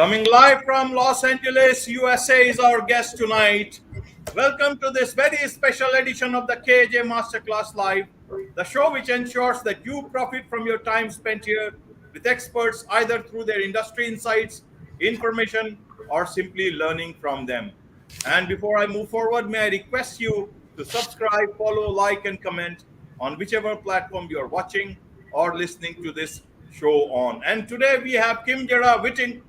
Coming live from Los Angeles, USA is our guest tonight. Welcome to this very special edition of the KJ Masterclass Live, the show which ensures that you profit from your time spent here with experts either through their industry insights, information, or simply learning from them. And before I move forward, may I request you to subscribe, follow, like, and comment on whichever platform you're watching or listening to this show on. And today we have Kimjera Whittington,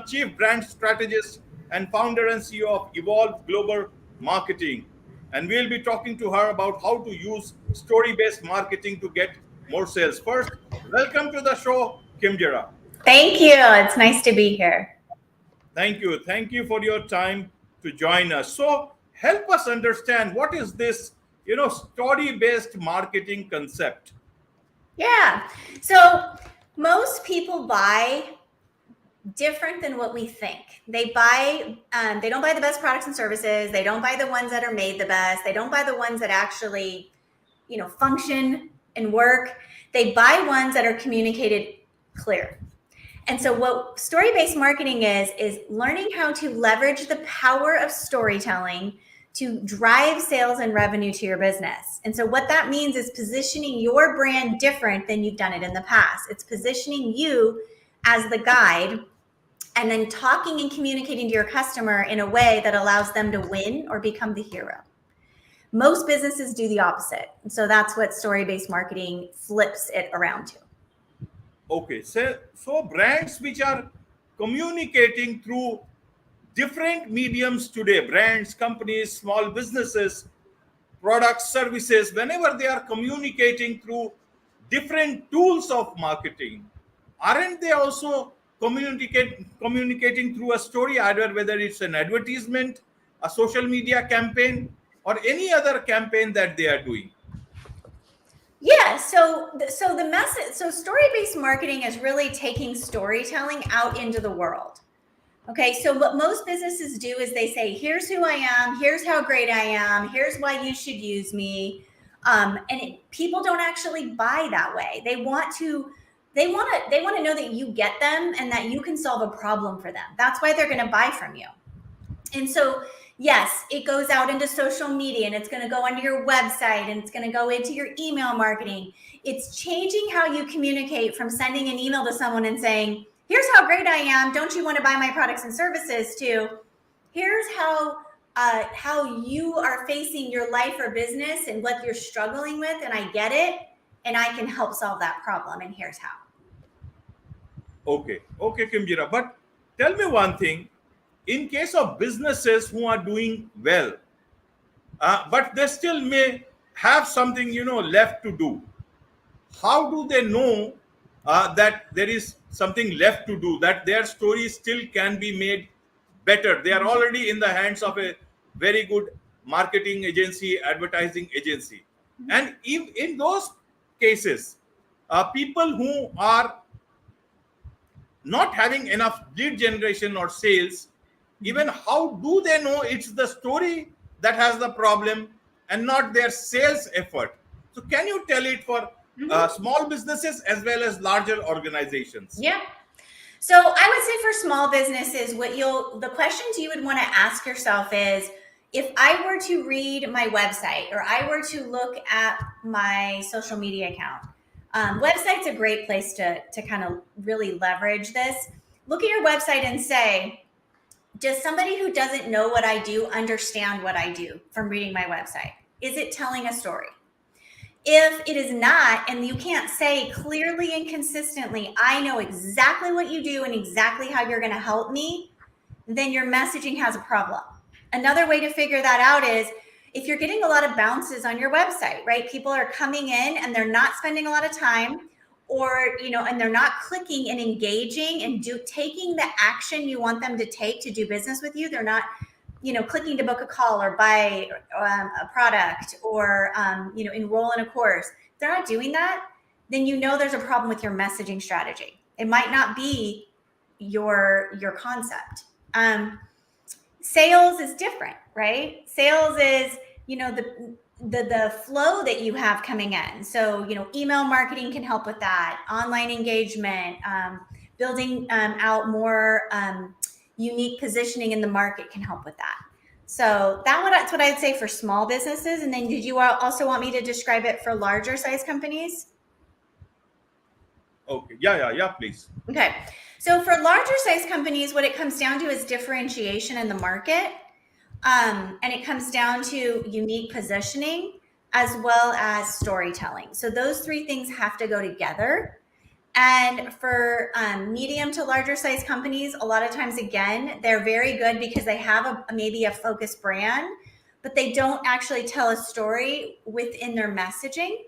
Chief Brand Strategist and Founder and CEO of Evolve Global Marketing. And we'll be talking to her about how to use story-based marketing to get more sales. First, welcome to the show, Kimjera. Thank you. It's nice to be here. Thank you. Thank you for your time to join us. So help us understand what is this, story-based marketing concept. Yeah. So most people buy different than what we think. They don't buy the best products and services. They don't buy the ones that are made the best. They don't buy the ones that actually, function and work. They buy ones that are communicated clear. And so what story-based marketing is learning how to leverage the power of storytelling to drive sales and revenue to your business. And so what that means is positioning your brand different than you've done it in the past. It's positioning you as the guide and then talking and communicating to your customer in a way that allows them to win or become the hero. Most businesses do the opposite. And so that's what story-based marketing flips it around to. Okay, so brands which are communicating through different mediums today, brands, companies, small businesses, products, services, whenever they are communicating through different tools of marketing, aren't they also communicating through a story, either whether it's an advertisement, a social media campaign, or any other campaign that they are doing? Yeah, so the message, so story-based marketing is really taking storytelling out into the world. Okay, so what most businesses do is they say, here's who I am, here's how great I am, here's why you should use me. People don't actually buy that way. They want to know that you get them and that you can solve a problem for them. That's why they're going to buy from you. And so, yes, it goes out into social media and it's going to go onto your website and it's going to go into your email marketing. It's changing how you communicate from sending an email to someone and saying, here's how great I am, don't you want to buy my products and services, to here's how you are facing your life or business and what you're struggling with, and I get it, and I can help solve that problem, and here's how. Okay, Kimjera, but tell me one thing. In case of businesses who are doing well, but they still may have something, left to do, how do they know that there is something left to do, that their story still can be made better? They are already in the hands of a very good marketing agency, advertising agency. And in those cases, people who are not having enough lead generation or sales, even how do they know it's the story that has the problem and not their sales effort? So can you tell it for small businesses as well as larger organizations? Yeah. So I would say for small businesses, the questions you would want to ask yourself is, if I were to read my website or I were to look at my social media account, website's a great place to kind of really leverage this. Look at your website and say, does somebody who doesn't know what I do understand what I do from reading my website? Is it telling a story? If it is not, and you can't say clearly and consistently, I know exactly what you do and exactly how you're going to help me, then your messaging has a problem. Another way to figure that out is if you're getting a lot of bounces on your website, right? People are coming in and they're not spending a lot of time, or, and they're not clicking and engaging and taking the action you want them to take to do business with you. They're not, clicking to book a call or buy a product or, enroll in a course. If they're not doing that, then there's a problem with your messaging strategy. It might not be your concept. Sales is different, right? Sales is, the flow that you have coming in. So, email marketing can help with that. Online engagement, building out more unique positioning in the market can help with that. So that's what I'd say for small businesses. And then did you also want me to describe it for larger size companies? Okay. Yeah. Please. Okay. So for larger size companies, what it comes down to is differentiation in the market. And it comes down to unique positioning as well as storytelling. So those three things have to go together. And for medium to larger size companies, a lot of times, again, they're very good because they have maybe a focused brand, but they don't actually tell a story within their messaging.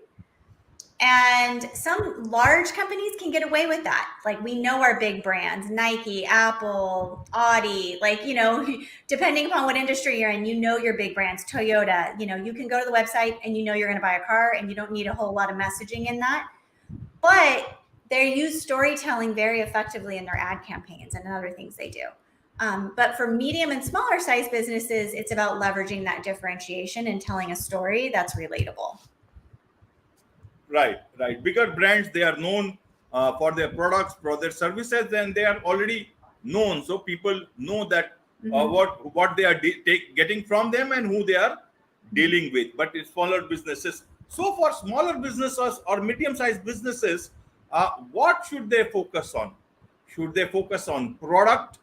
And some large companies can get away with that. Like, we know our big brands, Nike, Apple, Audi, like, depending upon what industry you're in, your big brands, Toyota, you can go to the website and you're going to buy a car and you don't need a whole lot of messaging in that. But they use storytelling very effectively in their ad campaigns and other things they do. But for medium and smaller size businesses, it's about leveraging that differentiation and telling a story that's relatable. Right. Bigger brands, they are known for their products, for their services, and they are already known. So people know that what they are getting from them and who they are dealing with. But it's smaller businesses. So for smaller businesses or medium-sized businesses, what should they focus on? Should they focus on product,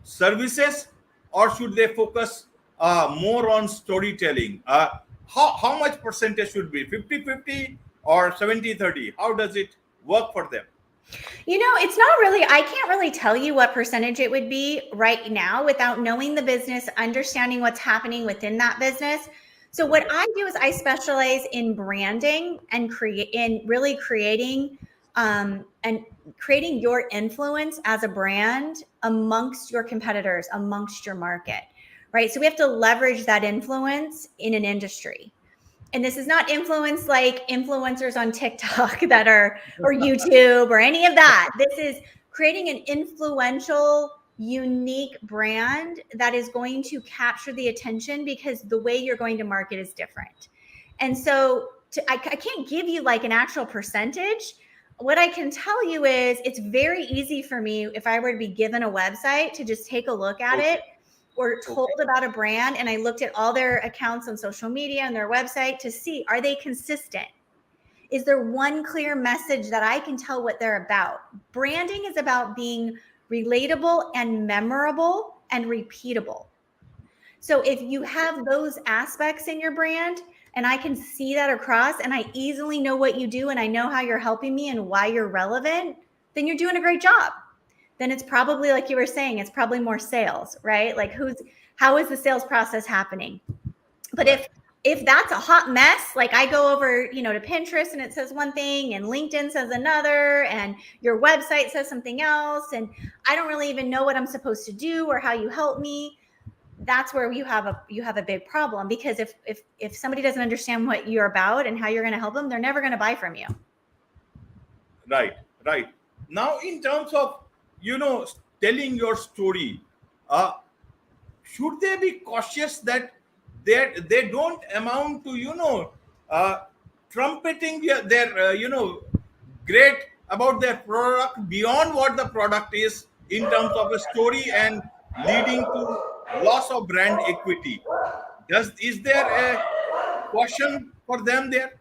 services, or should they focus more on storytelling? How much percentage should be 50-50 or 70-30? How does it work for them? It's not really, I can't really tell you what percentage it would be right now without knowing the business, understanding what's happening within that business. So what I do is I specialize in branding and really creating and creating your influence as a brand amongst your competitors, amongst your market, right? So we have to leverage that influence in an industry. And this is not influence like influencers on TikTok or YouTube or any of that. This is creating an influential, unique brand that is going to capture the attention because the way you're going to market is different. And so I can't give you like an actual percentage. What I can tell you is it's very easy for me, if I were to be given a website, to just take a look at it or told about a brand, and I looked at all their accounts on social media and their website to see, are they consistent? Is there one clear message that I can tell what they're about? Branding is about being relatable and memorable and repeatable. So if you have those aspects in your brand and I can see that across and I easily know what you do and I know how you're helping me and why you're relevant, then you're doing a great job. Then it's probably, like you were saying, it's probably more sales, right? Like how is the sales process happening? But if that's a hot mess, like I go over, to Pinterest and it says one thing and LinkedIn says another and your website says something else, and I don't really even know what I'm supposed to do or how you help me, that's where you have a big problem. Because if somebody doesn't understand what you're about and how you're going to help them, they're never going to buy from you. Right. Now, in terms of telling your story, should they be cautious that they don't amount to trumpeting their great about their product beyond what the product is in terms of a story and leading to loss of brand equity? Is there a caution for them there?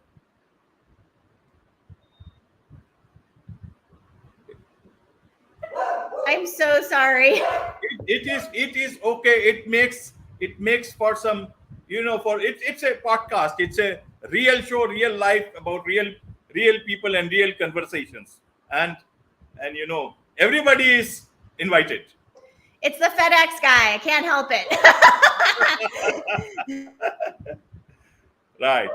I'm so sorry. It is okay. It makes for some, it's a podcast. It's a real show, real life, about real people and real conversations. And everybody is invited. It's the FedEx guy. I can't help it. Right.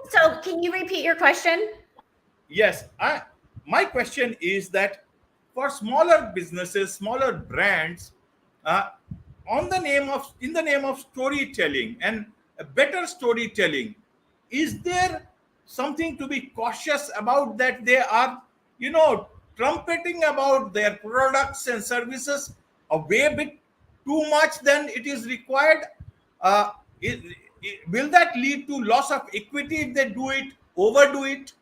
So can you repeat your question? Yes. My question is that for smaller businesses, smaller brands, in the name of storytelling and a better storytelling, is there something to be cautious about, that they are trumpeting about their products and services a way bit too much than it is required? uh, will that lead to loss of equity if they overdo it?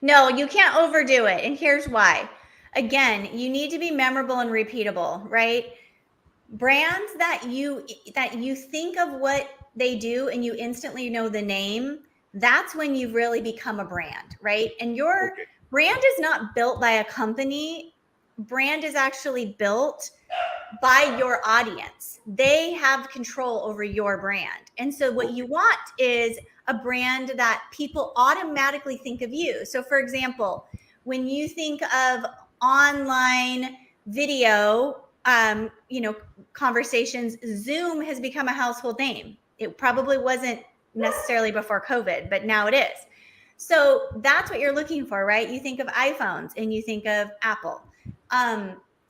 No, you can't overdo it. And here's why. Again, you need to be memorable and repeatable, right? Brands that you think of what they do and you instantly know the name, that's when you've really become a brand, right? And your Okay. brand is not built by a company. Brand is actually built by your audience. They have control over your brand. And so what you Okay. want is a brand that people automatically think of you. So for example, when you think of online video, conversations, Zoom has become a household name. It probably wasn't necessarily before COVID, but now it is. So that's what you're looking for, right? You think of iPhones and you think of Apple.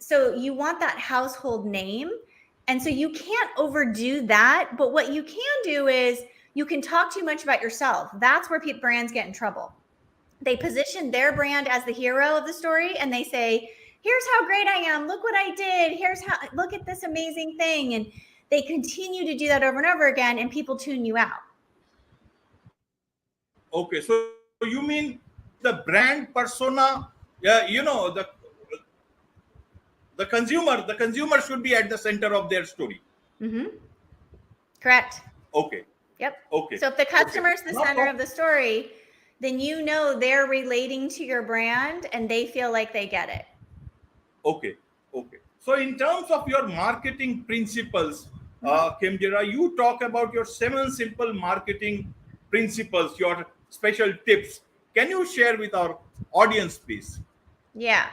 So you want that household name. And so you can't overdo that. But what you can do is you can talk too much about yourself. That's where brands get in trouble. They position their brand as the hero of the story and they say, here's how great I am. Look what I did. Look at this amazing thing. And they continue to do that over and over again, and people tune you out. Okay. So you mean the brand persona? Yeah. The consumer should be at the center of their story. Mm-hmm. Correct. Okay. Yep. Okay. So if the Okay. customer is the Now center talk. of the story, then you know they're relating to your brand and they feel like they get it. Okay. Okay. So in terms of your marketing principles, Mm-hmm. Kimjera, you talk about your 7 simple marketing principles, your special tips. Can you share with our audience, please? Yeah.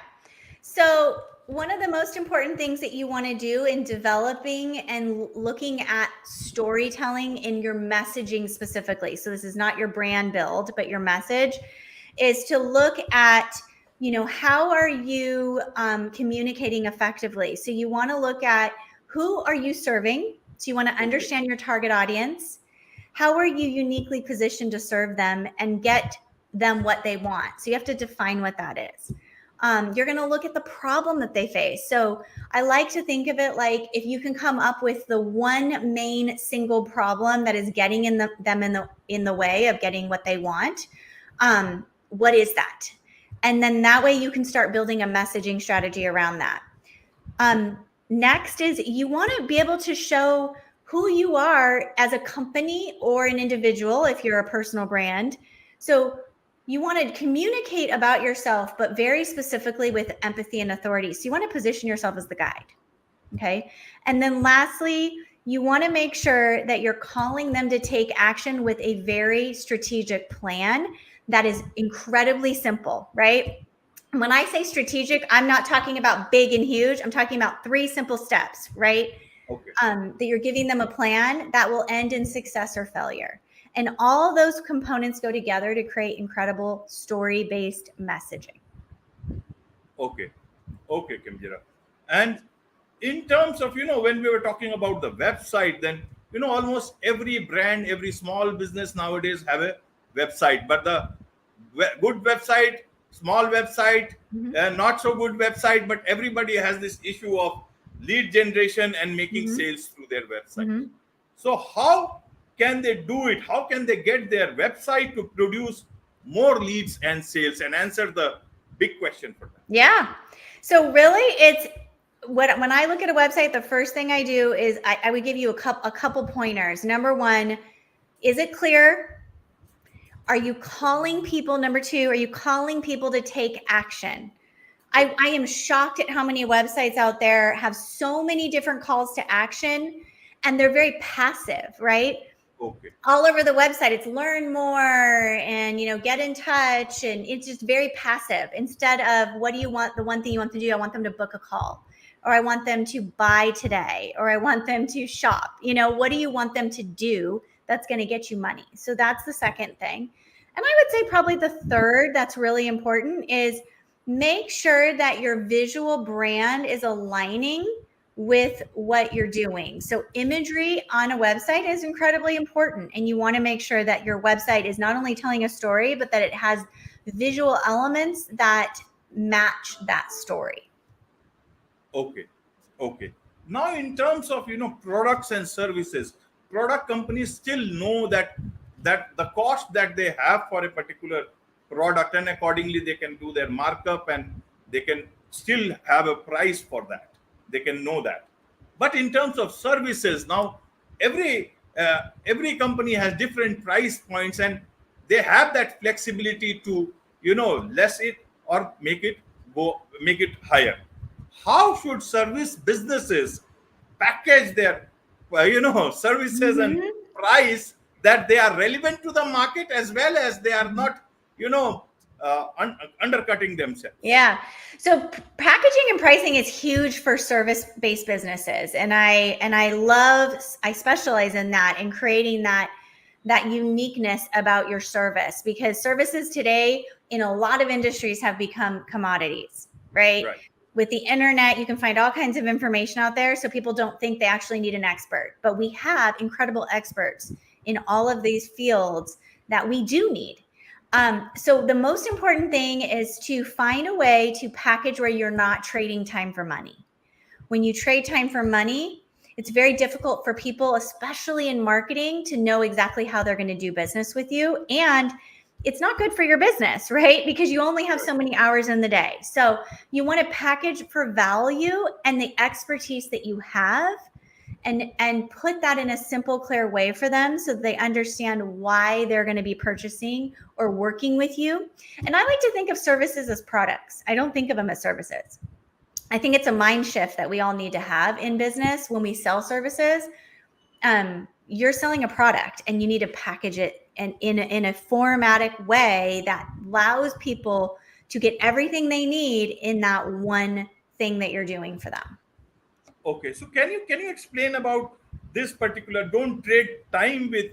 So, one of the most important things that you want to do in developing and looking at storytelling in your messaging specifically, so this is not your brand build, but your message, is to look at, how are you communicating effectively? So, you want to look at who are you serving? So, you want to Okay. understand your target audience. How are you uniquely positioned to serve them and get them what they want? So, you have to define what that is. You're going to look at the problem that they face. So I like to think of it like if you can come up with the one main single problem that is getting them in the way of getting what they want, what is that? And then that way you can start building a messaging strategy around that. Next is you want to be able to show who you are as a company or an individual if you're a personal brand. So you want to communicate about yourself, but very specifically with empathy and authority. So you want to position yourself as the guide. Okay. And then lastly, you want to make sure that you're calling them to take action with a very strategic plan that is incredibly simple, right? When I say strategic, I'm not talking about big and huge. I'm talking about 3 simple steps, right? Okay. That you're giving them a plan that will end in success or failure. And all those components go together to create incredible story-based messaging. Okay. Okay, Kimjera. And in terms of, when we were talking about the website, then, almost every brand, every small business nowadays have a website. But the good website, small website, not so good website, but everybody has this issue of lead generation and making Mm-hmm. sales through their website. Mm-hmm. So how can they do it? How can they get their website to produce more leads and sales and answer the big question for them? Yeah. So really, it's when I look at a website, the first thing I do is I would give you a couple pointers. Number one, is it clear? Are you calling people? Number two, are you calling people to take action? I am shocked at how many websites out there have so many different calls to action, and they're very passive, right? Okay. All over the website, it's learn more and get in touch, and it's just very passive. Instead of what do you want? The one thing you want to do, I want them to book a call, or I want them to buy today, or I want them to shop. What do you want them to do that's going to get you money? So that's the second thing. And I would say probably the third that's really important is make sure that your visual brand is aligning with what you're doing. So imagery on a website is incredibly important, and you want to make sure that your website is not only telling a story, but that it has visual elements that match that story. Okay. Okay. Now, in terms of products and services, product companies still know that the cost that they have for a particular product, and accordingly they can do their markup and they can still have a price for that. They can know that. But in terms of services, now every company has different price points, and they have that flexibility to less it or make it higher. How should service businesses package their services and Mhm. price that they are relevant to the market, as well as they are not you know undercutting themselves? Yeah. So packaging and pricing is huge for service-based businesses. I specialize in that, in creating that uniqueness about your service, because services today in a lot of industries have become commodities, right? Right. With the internet, you can find all kinds of information out there, so people don't think they actually need an expert. But we have incredible experts in all of these fields that we do need. So the most important thing is to find a way to package where you're not trading time for money. When you trade time for money, it's very difficult for people, especially in marketing, to know exactly how they're going to do business with you. And it's not good for your business, right? Because you only have so many hours in the day. So you want to package for value and the expertise that you have, and put that in a simple, clear way for them so that they understand why they're going to be purchasing or working with you. And I like to think of services as products. I don't think of them as services. I think it's a mind shift that we all need to have in business when we sell services. You're selling a product, and you need to package it in a formatic way that allows people to get everything they need in that one thing that you're doing for them. Okay, so can you explain about this particular don't trade time with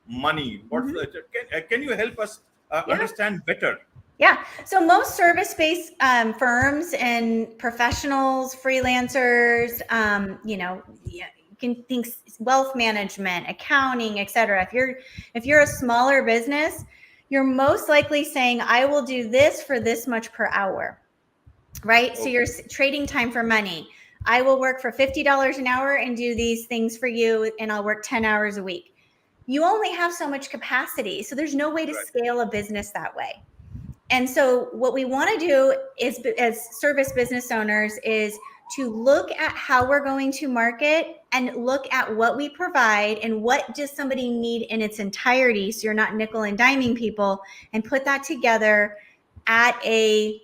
money? What's Mhm. the can you help us Yeah. understand better? Yeah. So most service-based firms and professionals, freelancers, yeah, you can think wealth management, accounting, et cetera. If you're a smaller business, you're most likely saying, "I will do this for this much per hour." Right? So you're Okay, trading time for money. I will work for $50 an hour and do these things for you, and I'll work 10 hours a week. You only have so much capacity, so there's no way to right, scale a business that way. And so what we want to do is, as service business owners, is to look at how we're going to market and look at what we provide and what does somebody need in its entirety, so you're not nickel and diming people, and put that together at a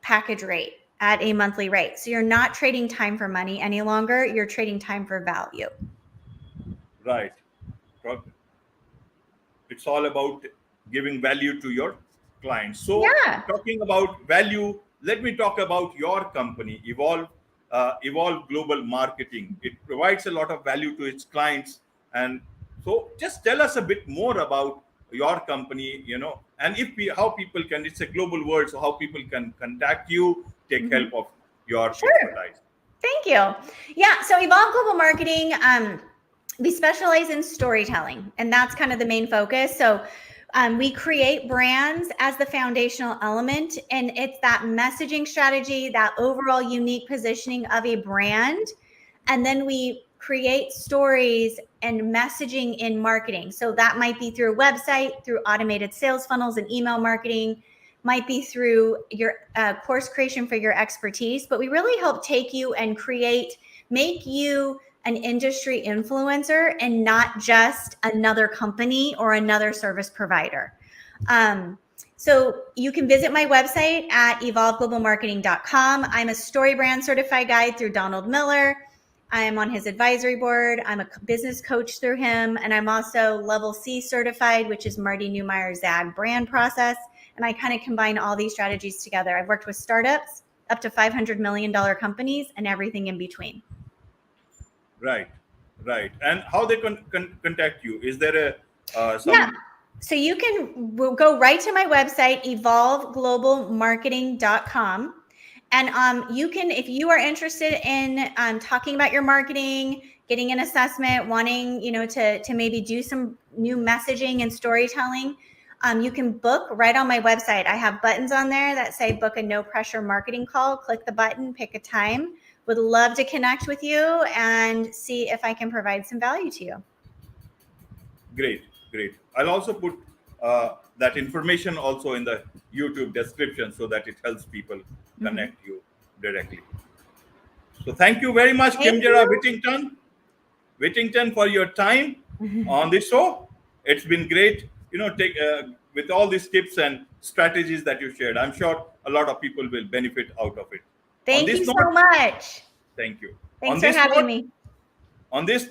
package rate, at a monthly rate. So you're not trading time for money any longer, you're trading time for value. right. It's all about giving value to your clients. So, Yeah. talking about value, let me talk about your company, Evolve Global Marketing. It provides a lot of value to its clients, and so just tell us a bit more about your company, and if we how people can. It's a global world, so how people can contact you, take Mhm. help of your Sure. expertise. Thank you. Yeah. So Evolve Global Marketing, we specialize in storytelling, and that's kind of the main focus. So we create brands as the foundational element, and it's that messaging strategy, that overall unique positioning of a brand. And then we create stories and messaging in marketing. So that might be through a website, through automated sales funnels and email marketing, might be through your course creation for your expertise. But we really help take you and make you an industry influencer and not just another company or another service provider. So you can visit my website at evolveglobalmarketing.com. I'm a story brand certified guide through Donald Miller. I am on his advisory board. I'm a business coach through him. And I'm also level C certified, which is Marty Neumeyer's ZAG brand process. And I kind of combine all these strategies together. I've worked with startups up to $500 million companies and everything in between. Right, right. And how they contact you? Is there a Yeah. some So you can go right to my website, evolveglobalmarketing.com. And you can, if you are interested in talking about your marketing, getting an assessment, wanting, to maybe do some new messaging and storytelling, you can book right on my website. I have buttons on there that say book a no pressure marketing call. Click the button, pick a time. Would love to connect with you and see if I can provide some value to you. Great, great. I'll also put that information also in the YouTube description so that it helps people Mhm. connect you. directly. So thank you very much, Thank Kimjera you. Whittington, for your time on this show. It's been great, take with all these tips and strategies that you shared. I'm sure a lot of people will benefit out of it. On Thank you this so note, much. thank you. On Thanks for this having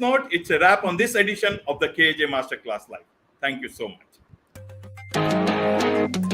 note, me. it's a wrap on this edition of the KJ Masterclass Live. Thank you so much.